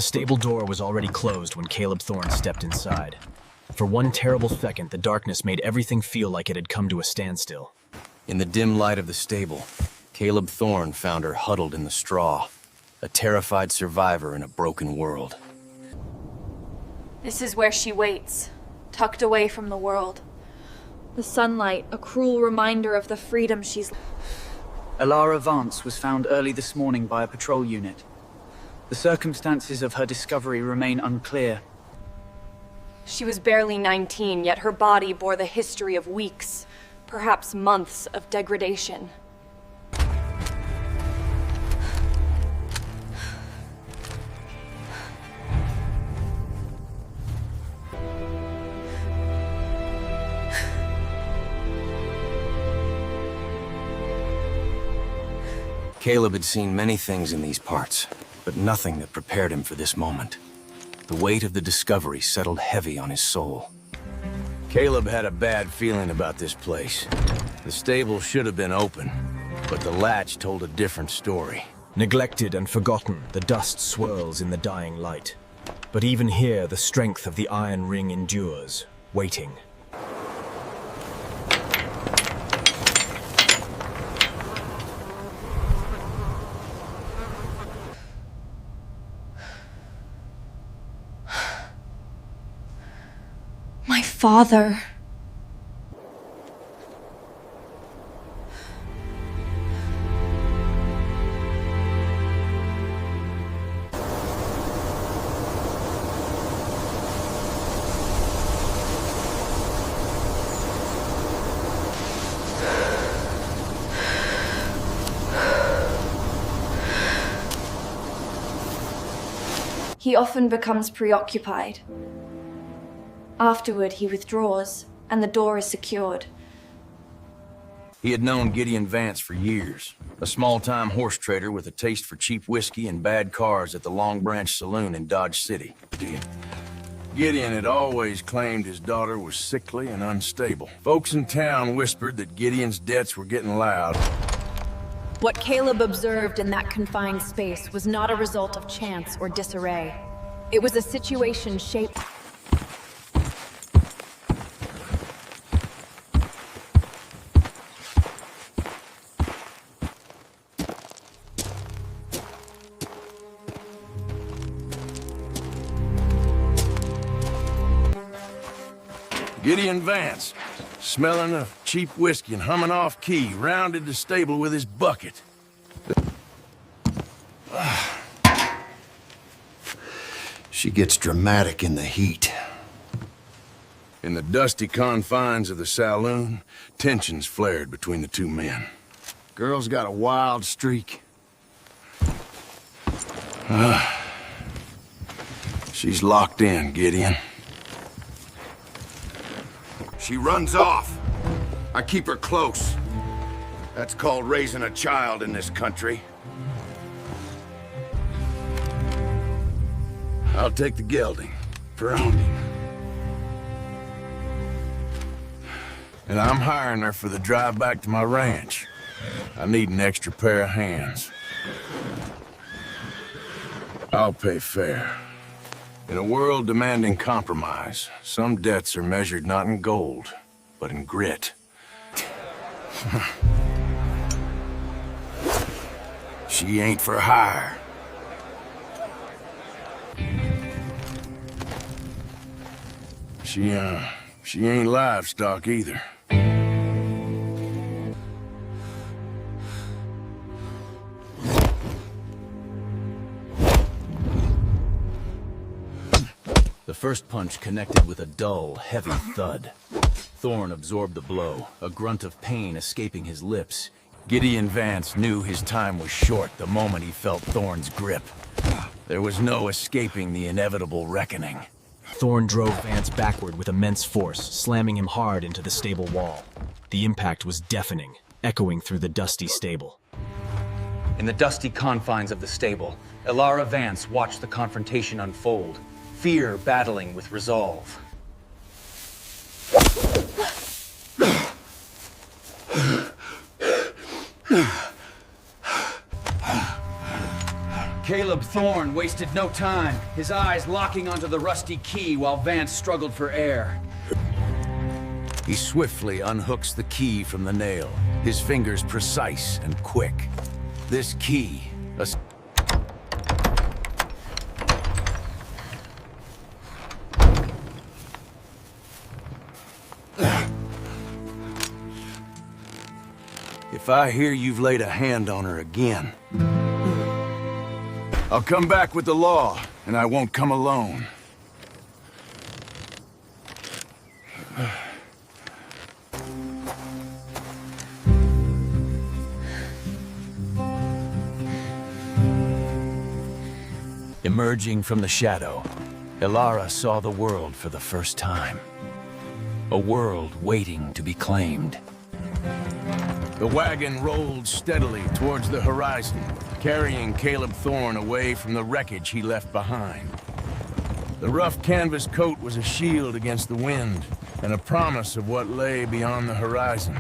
stable door was already closed when Caleb Thorne stepped inside. For one terrible second, the darkness made everything feel like it had come to a standstill. In the dim light of the stable, Caleb Thorne found her huddled in the straw, a terrified survivor in a broken world. This is where she waits, tucked away from the world. The sunlight, a cruel reminder of the freedom she's... Elara Vance was found early this morning by a patrol unit. The circumstances of her discovery remain unclear. She was barely 19, yet her body bore the history of weeks, perhaps months of degradation. Caleb had seen many things in these parts, but nothing that prepared him for this moment. The weight of the discovery settled heavy on his soul. Caleb had a bad feeling about this place. The stable should have been open, but the latch told a different story. Neglected and forgotten, the dust swirls in the dying light. But even here, the strength of the iron ring endures, waiting. My father. He often becomes preoccupied. Afterward, he withdraws, and the door is secured. He had known Gideon Vance for years, a small-time horse trader with a taste for cheap whiskey and bad cars at the Long Branch Saloon in Dodge City. Gideon had always claimed his daughter was sickly and unstable. Folks in town whispered that Gideon's debts were getting loud. What Caleb observed in that confined space was not a result of chance or disarray. It was a situation shaped... Gideon Vance, smelling of cheap whiskey and humming off key, rounded the stable with his bucket. She gets dramatic in the heat. In the dusty confines of the saloon, tensions flared between the two men. Girl's got a wild streak. She's locked in, Gideon. She runs off. I keep her close. That's called raising a child in this country. I'll take the gelding for owning. And I'm hiring her for the drive back to my ranch. I need an extra pair of hands. I'll pay fair. In a world demanding compromise, some debts are measured not in gold, but in grit. She ain't for hire. She ain't livestock either. The first punch connected with a dull, heavy thud. Thorne absorbed the blow, a grunt of pain escaping his lips. Gideon Vance knew his time was short the moment he felt Thorne's grip. There was no escaping the inevitable reckoning. Thorne drove Vance backward with immense force, slamming him hard into the stable wall. The impact was deafening, echoing through the dusty stable. In the dusty confines of the stable, Elara Vance watched the confrontation unfold, fear battling with resolve. Caleb Thorne wasted no time, his eyes locking onto the rusty key while Vance struggled for air. He swiftly unhooks the key from the nail, his fingers precise and quick. This key, if I hear you've laid a hand on her again, I'll come back with the law, and I won't come alone. Emerging from the shadow, Elara saw the world for the first time. A world waiting to be claimed. The wagon rolled steadily towards the horizon, carrying Caleb Thorne away from the wreckage he left behind. The rough canvas coat was a shield against the wind, and a promise of what lay beyond the horizon.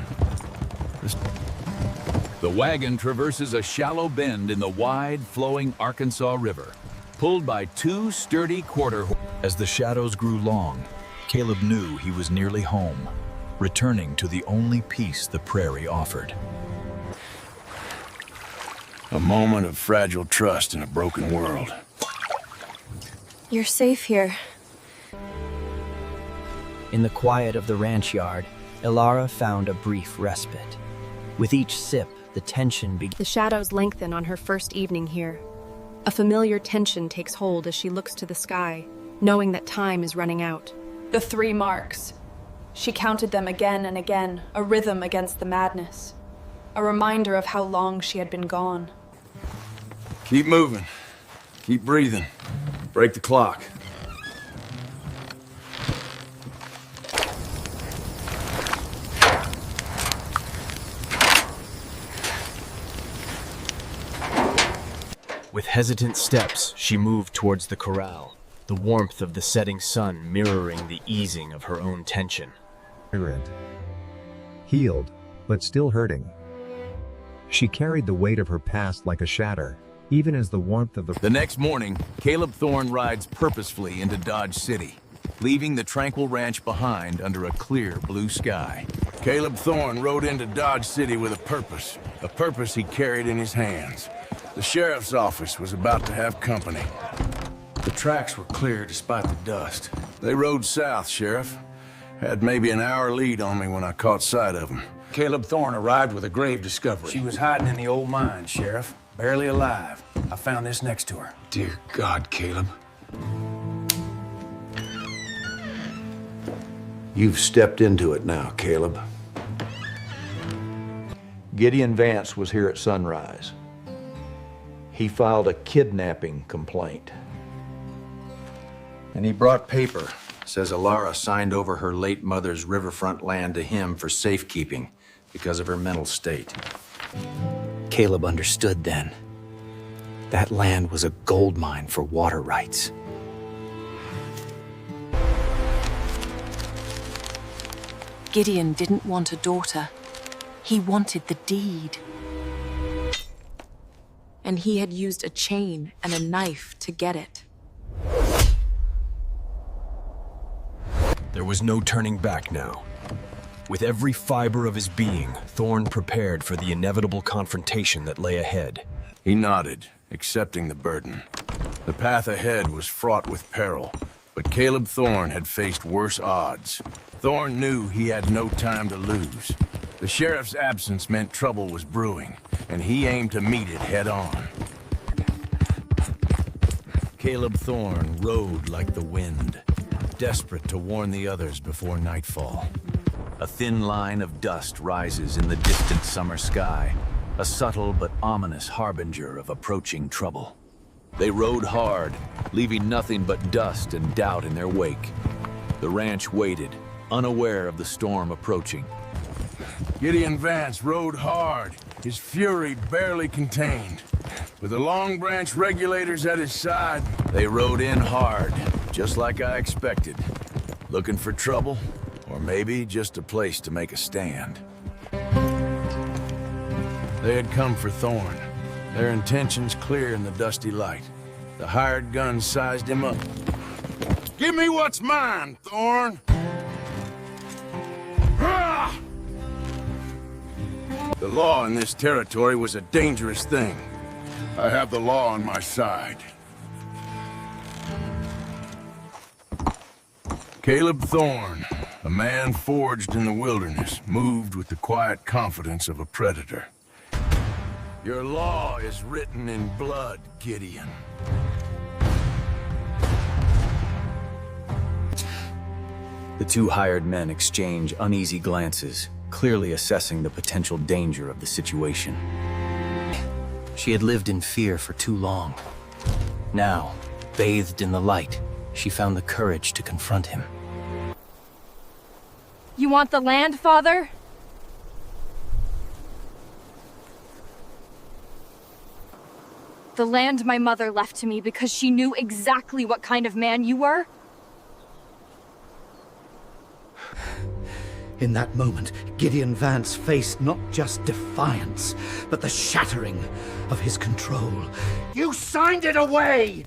The wagon traverses a shallow bend in the wide, flowing Arkansas River, pulled by two sturdy quarter horses. As the shadows grew long, Caleb knew he was nearly home, returning to the only peace the prairie offered. A moment of fragile trust in a broken world. You're safe here. In the quiet of the ranch yard, Elara found a brief respite. With each sip, the tension began. The shadows lengthen on her first evening here. A familiar tension takes hold as she looks to the sky, knowing that time is running out. The 3 marks. She counted them again and again, a rhythm against the madness. A reminder of how long she had been gone. Keep moving. Keep breathing. Break the clock. With hesitant steps, she moved towards the corral, the warmth of the setting sun mirroring the easing of her own tension. Healed, but still hurting. She carried the weight of her past like a shatter, even as the warmth of The next morning, Caleb Thorne rides purposefully into Dodge City, leaving the tranquil ranch behind under a clear blue sky. Caleb Thorne rode into Dodge City with a purpose he carried in his hands. The sheriff's office was about to have company. The tracks were clear despite the dust. They rode south, Sheriff. Had maybe an hour lead on me when I caught sight of them. Caleb Thorne arrived with a grave discovery. She was hiding in the old mine, Sheriff. Barely alive. I found this next to her. Dear God, Caleb. You've stepped into it now, Caleb. Gideon Vance was here at sunrise. He filed a kidnapping complaint. And he brought paper. Says Elara signed over her late mother's riverfront land to him for safekeeping because of her mental state. Caleb understood then. That land was a gold mine for water rights. Gideon didn't want a daughter. He wanted the deed. And he had used a chain and a knife to get it. There was no turning back now. With every fiber of his being, Thorne prepared for the inevitable confrontation that lay ahead. He nodded, accepting the burden. The path ahead was fraught with peril, but Caleb Thorne had faced worse odds. Thorne knew he had no time to lose. The sheriff's absence meant trouble was brewing, and he aimed to meet it head-on. Caleb Thorne rode like the wind, desperate to warn the others before nightfall. A thin line of dust rises in the distant summer sky, a subtle but ominous harbinger of approaching trouble. They rode hard, leaving nothing but dust and doubt in their wake. The ranch waited, unaware of the storm approaching. Gideon Vance rode hard, his fury barely contained. With the Long Branch regulators at his side, they rode in hard, just like I expected. Looking for trouble, or maybe just a place to make a stand. They had come for Thorne, Their intentions clear in the dusty light. The hired gun sized him up. Give me what's mine, Thorne! Ah! The law in this territory was a dangerous thing. I have the law on my side. Caleb Thorne, a man forged in the wilderness, moved with the quiet confidence of a predator. Your law is written in blood, Gideon. The two hired men exchange uneasy glances, clearly assessing the potential danger of the situation. She had lived in fear for too long. Now, bathed in the light, she found the courage to confront him. You want the land, Father? The land my mother left to me because she knew exactly what kind of man you were? In that moment, Gideon Vance faced not just defiance, but the shattering of his control. You signed it away!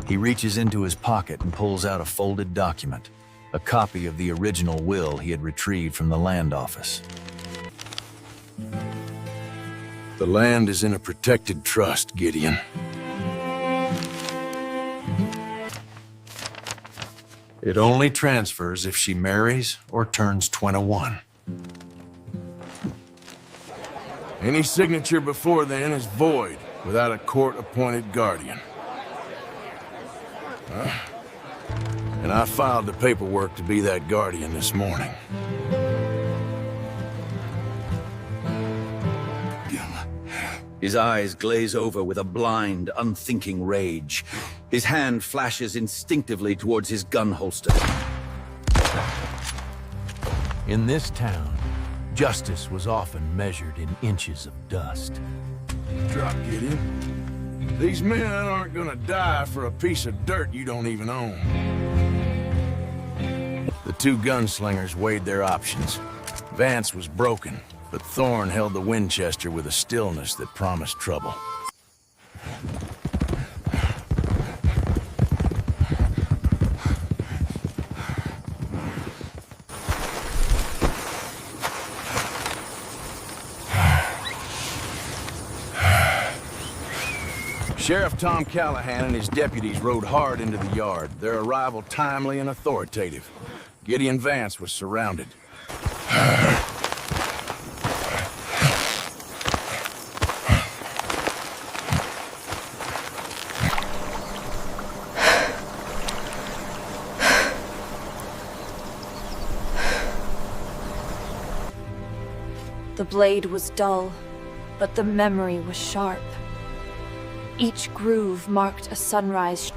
He reaches into his pocket and pulls out a folded document, a copy of the original will he had retrieved from the land office. The land is in a protected trust, Gideon. It only transfers if she marries or turns 21. Any signature before then is void without a court-appointed guardian. And I filed the paperwork to be that guardian this morning. His eyes glaze over with a blind, unthinking rage. His hand flashes instinctively towards his gun holster. In this town, justice was often measured in inches of dust. Drop, Gideon. These men aren't gonna die for a piece of dirt you don't even own. The two gunslingers weighed their options. Vance was broken, but Thorne held the Winchester with a stillness that promised trouble. Sheriff Tom Callahan and his deputies rode hard into the yard, their arrival timely and authoritative. Gideon Vance was surrounded. The blade was dull, but the memory was sharp. Each groove marked a sunrise.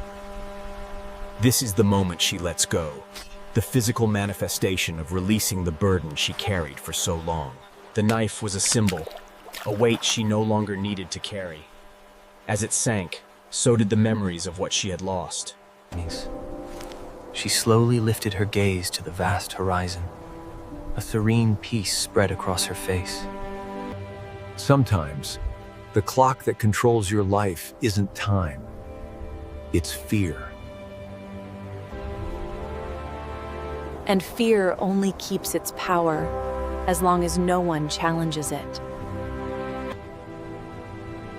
This is the moment she lets go. The physical manifestation of releasing the burden she carried for so long. The knife was a symbol, a weight she no longer needed to carry. As it sank, so did the memories of what she had lost. She slowly lifted her gaze to the vast horizon. A serene peace spread across her face. Sometimes, the clock that controls your life isn't time. It's fear. And fear only keeps its power as long as no one challenges it.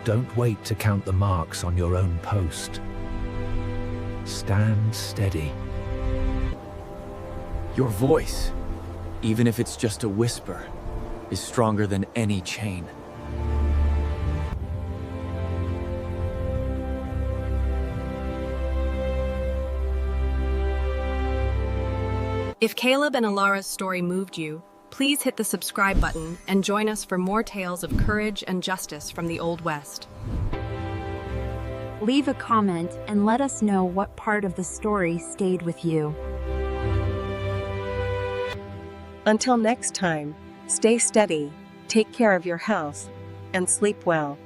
Don't wait to count the marks on your own post. Stand steady. Your voice, even if it's just a whisper, is stronger than any chain. If Caleb and Elara's story moved you, please hit the subscribe button and join us for more tales of courage and justice from the Old West. Leave a comment and let us know what part of the story stayed with you. Until next time, stay steady, take care of your health, and sleep well.